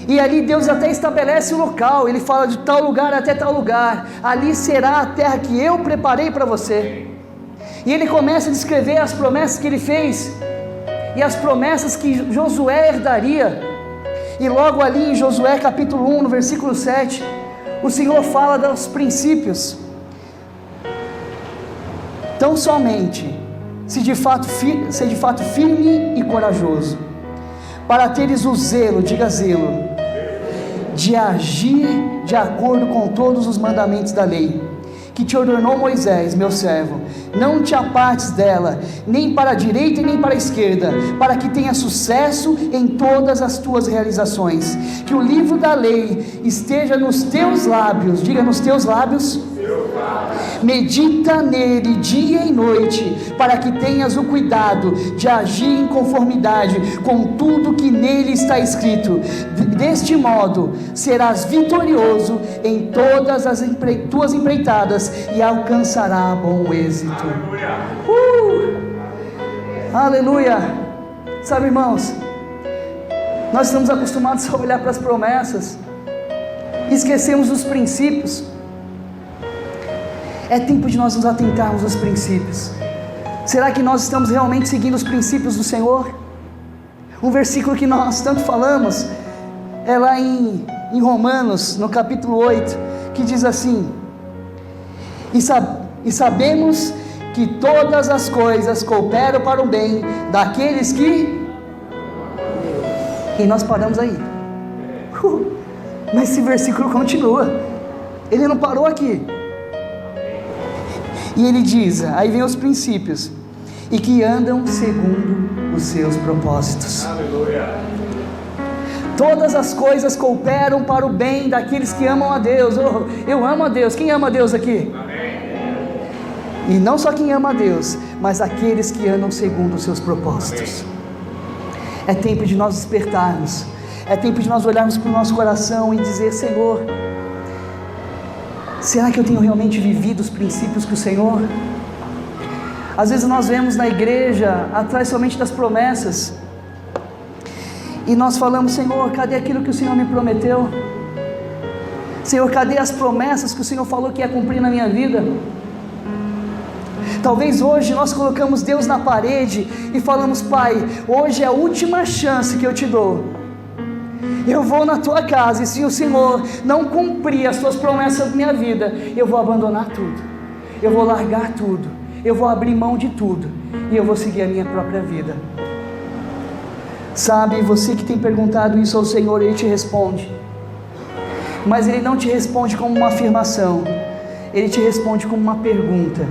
Speaker 1: E ali Deus até estabelece o local. Ele fala de tal lugar até tal lugar. Ali será a terra que eu preparei para você. E ele começa a descrever as promessas que ele fez e as promessas que Josué herdaria. E logo ali em Josué capítulo 1, no versículo 7, o Senhor fala dos princípios. Tão somente ser de fato firme e corajoso, para teres o zelo, diga zelo, de agir de acordo com todos os mandamentos da lei, que te ordenou Moisés, meu servo. Não te apartes dela, nem para a direita e nem para a esquerda, para que tenha sucesso em todas as tuas realizações. Que o livro da lei esteja nos teus lábios, diga nos teus lábios. Medita nele dia e noite, para que tenhas o cuidado de agir em conformidade com tudo que nele está escrito. Deste modo serás vitorioso em todas as tuas empreitadas e alcançará bom êxito. Aleluia! Sabe, irmãos, nós estamos acostumados a olhar para as promessas, esquecemos os princípios. É tempo de nós nos atentarmos aos princípios. Será que nós estamos realmente seguindo os princípios do Senhor? Um versículo que nós tanto falamos é lá em Romanos, no capítulo 8, que diz assim: e sabemos que todas as coisas cooperam para o bem daqueles que... E nós paramos aí. Mas esse versículo continua, ele não parou aqui. E ele diz, aí vem os princípios, e que andam segundo os seus propósitos. Aleluia. Todas as coisas cooperam para o bem daqueles que amam a Deus. Eu amo a Deus. Quem ama a Deus aqui? Amém. E não só quem ama a Deus, mas aqueles que andam segundo os seus propósitos. Amém. É tempo de nós despertarmos. É tempo de nós olharmos para o nosso coração e dizer: Senhor, será que eu tenho realmente vivido os princípios que o Senhor? Às vezes nós vemos na igreja atrás somente das promessas, e nós falamos: Senhor, cadê aquilo que o Senhor me prometeu? Senhor, cadê as promessas que o Senhor falou que ia cumprir na minha vida? Talvez hoje nós colocamos Deus na parede e falamos: Pai, hoje é a última chance que eu te dou. Eu vou na tua casa, e se o Senhor não cumprir as tuas promessas na minha vida, eu vou abandonar tudo, eu vou largar tudo, eu vou abrir mão de tudo, e eu vou seguir a minha própria vida. Sabe, você que tem perguntado isso ao Senhor, Ele te responde, mas Ele não te responde como uma afirmação, Ele te responde como uma pergunta: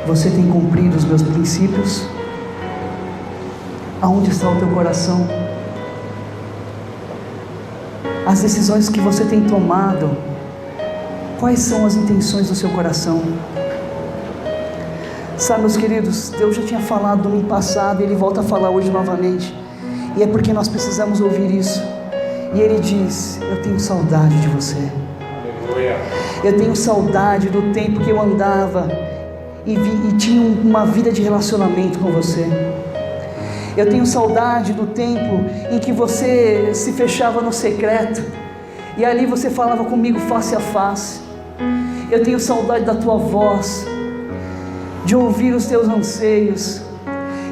Speaker 1: você tem cumprido os meus princípios? Aonde está o teu coração? As decisões que você tem tomado, quais são as intenções do seu coração? Sabe, meus queridos, Deus já tinha falado no ano passado, e Ele volta a falar hoje novamente. E é porque nós precisamos ouvir isso. E Ele diz: eu tenho saudade de você. Eu tenho saudade do tempo que eu andava e tinha uma vida de relacionamento com você. Eu tenho saudade do tempo em que você se fechava no secreto e ali você falava comigo face a face. Eu tenho saudade da tua voz, de ouvir os teus anseios.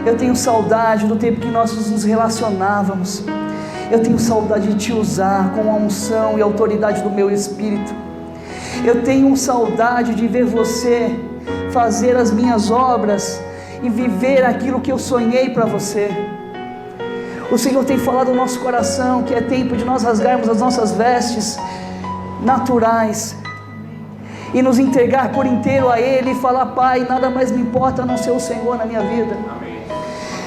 Speaker 1: Eu tenho saudade do tempo que nós nos relacionávamos. Eu tenho saudade de te usar com a unção e a autoridade do meu Espírito. Eu tenho saudade de ver você fazer as minhas obras e viver aquilo que eu sonhei para você. O Senhor tem falado no nosso coração que é tempo de nós rasgarmos as nossas vestes naturais e nos entregar por inteiro a Ele e falar: Pai, nada mais me importa a não ser o Senhor na minha vida. Amém.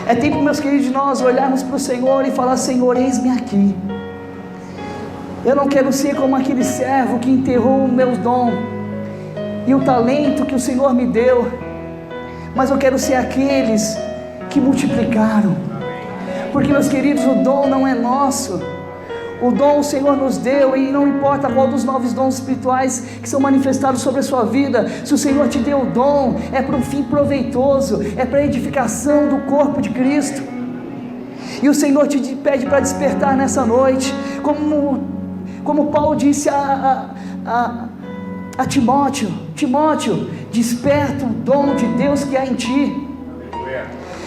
Speaker 1: É tempo, meus queridos, de nós olharmos para o Senhor e falar: Senhor, eis-me aqui. Eu não quero ser como aquele servo que enterrou o meu dom e o talento que o Senhor me deu, mas eu quero ser aqueles que multiplicaram. Porque, meus queridos, o dom não é nosso. O dom o Senhor nos deu, e não importa qual dos 9 dons espirituais que são manifestados sobre a sua vida, se o Senhor te deu o dom, é para um fim proveitoso, é para a edificação do corpo de Cristo. E o Senhor te pede para despertar nessa noite, como Paulo disse a Timóteo: Timóteo, desperta o dom de Deus que há em ti.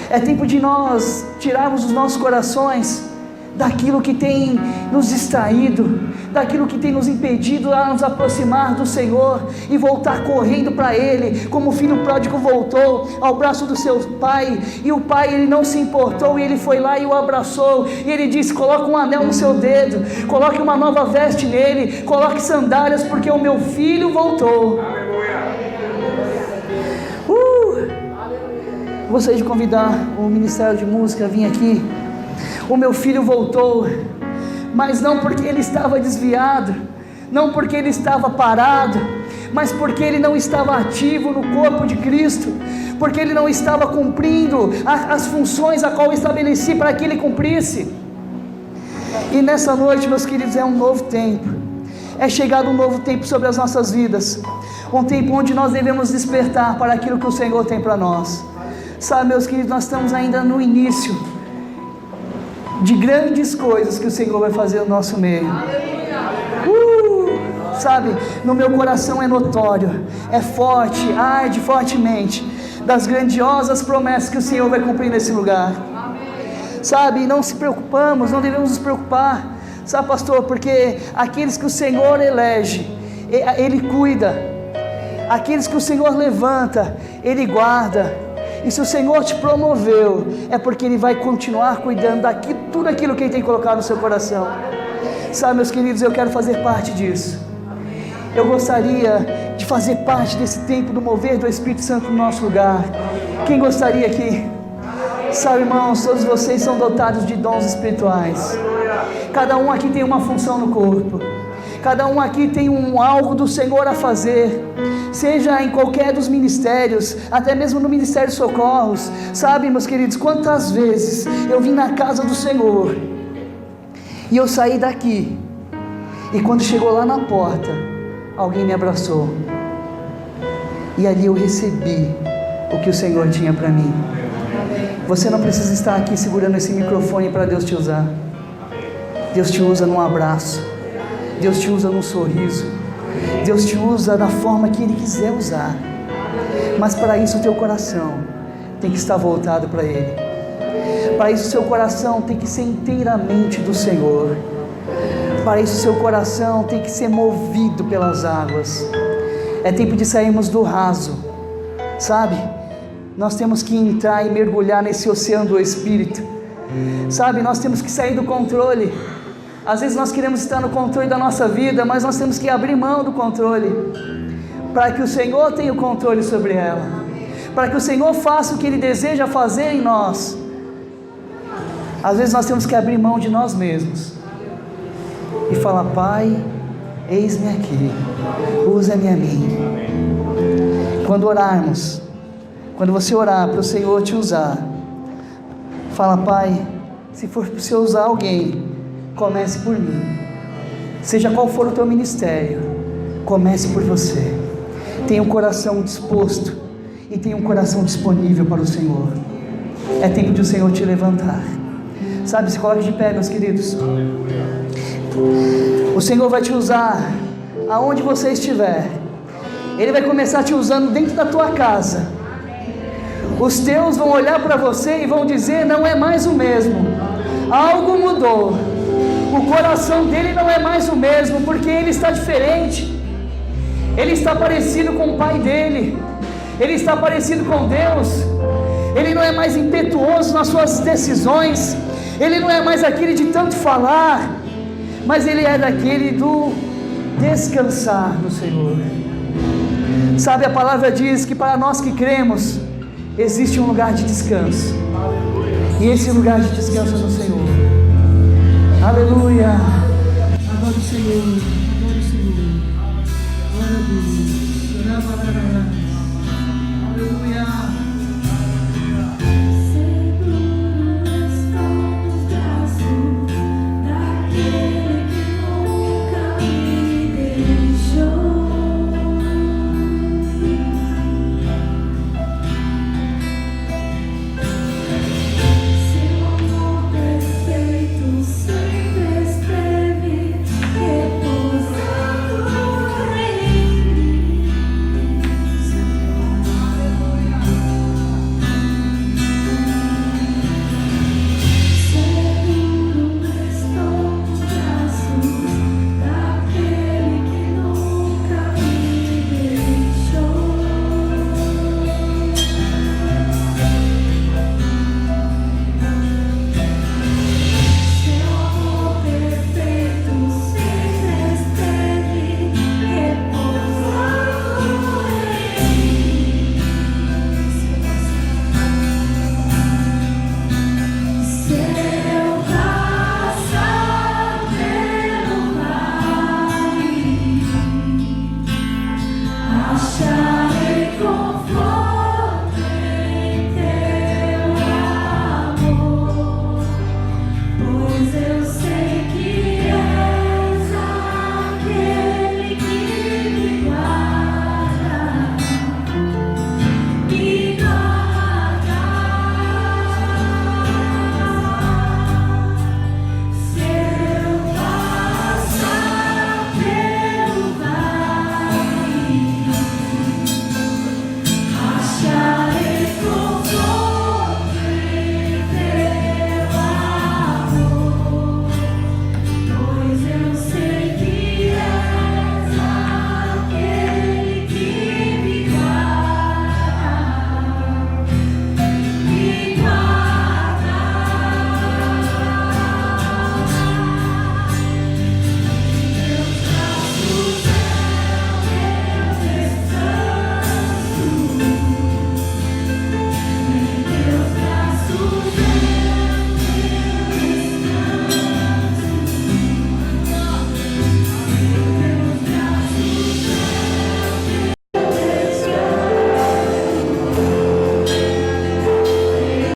Speaker 1: É tempo de nós tirarmos os nossos corações daquilo que tem nos distraído, daquilo que tem nos impedido a nos aproximar do Senhor e voltar correndo para Ele, como o filho pródigo voltou ao braço do seu pai, e o pai, ele não se importou, e ele foi lá e o abraçou, e ele disse: coloque um anel no seu dedo, coloque uma nova veste nele, coloque sandálias, porque o meu filho voltou. Gostaria de convidar o Ministério de Música a vir aqui. O meu filho voltou, mas não porque ele estava desviado, não porque ele estava parado, mas porque ele não estava ativo no corpo de Cristo, porque ele não estava cumprindo as funções a qual eu estabeleci para que ele cumprisse. E nessa noite, meus queridos, é um novo tempo, é chegado um novo tempo sobre as nossas vidas, um tempo onde nós devemos despertar para aquilo que o Senhor tem para nós. Sabe, meus queridos, nós estamos ainda no início de grandes coisas que o Senhor vai fazer no nosso meio. Sabe, no meu coração é notório, é forte, arde fortemente das grandiosas promessas que o Senhor vai cumprir nesse lugar. Sabe, não se preocupamos, não devemos nos preocupar, sabe, pastor, porque aqueles que o Senhor elege, Ele cuida, aqueles que o Senhor levanta, Ele guarda. E se o Senhor te promoveu, é porque Ele vai continuar cuidando de tudo aquilo que Ele tem colocado no seu coração. Sabe, meus queridos, eu quero fazer parte disso. Eu gostaria de fazer parte desse tempo do mover do Espírito Santo no nosso lugar. Quem gostaria aqui? Sabe, irmãos, todos vocês são dotados de dons espirituais. Cada um aqui tem uma função no corpo. Cada um aqui tem algo do Senhor a fazer, seja em qualquer dos ministérios, até mesmo no Ministério de Socorros. Sabe, meus queridos, quantas vezes eu vim na casa do Senhor e eu saí daqui, e quando chegou lá na porta, alguém me abraçou, e ali eu recebi o que o Senhor tinha para mim. Você não precisa estar aqui segurando esse microfone para Deus te usar. Deus te usa num abraço, Deus te usa num sorriso, Deus te usa da forma que Ele quiser usar, mas para isso o teu coração tem que estar voltado para Ele. Para isso o seu coração tem que ser inteiramente do Senhor. Para isso o seu coração tem que ser movido pelas águas. É tempo de sairmos do raso, sabe? Nós temos que entrar e mergulhar nesse oceano do Espírito, sabe? Nós temos que sair do controle. Às vezes nós queremos estar no controle da nossa vida, mas nós temos que abrir mão do controle, para que o Senhor tenha o controle sobre ela, para que o Senhor faça o que Ele deseja fazer em nós. Às vezes nós temos que abrir mão de nós mesmos e falar: Pai, eis-me aqui, usa-me a mim. Quando orarmos, quando você orar para o Senhor te usar, fala: Pai, Se for para você usar alguém, comece por mim. Seja qual for o teu ministério, comece por você. Tenha um coração disposto e tenha um coração disponível para o Senhor. É tempo de o Senhor te levantar. Sabe, se coloque de pé, meus queridos. O Senhor vai te usar aonde você estiver. Ele vai começar te usando dentro da tua casa. Os teus vão olhar para você e vão dizer: não é mais o mesmo, algo mudou. O coração dele não é mais o mesmo, porque ele está diferente. Ele está parecido com o pai dele, ele está parecido com Deus. Ele não é mais impetuoso nas suas decisões, ele não é mais aquele de tanto falar, mas ele é daquele do descansar no Senhor. Sabe, a palavra diz que para nós que cremos, existe um lugar de descanso, e esse lugar de descanso é no Senhor. Aleluia. Adore o Senhor, adore o Senhor. Glória a Deus. Aleluia.
Speaker 3: Acharei conforto.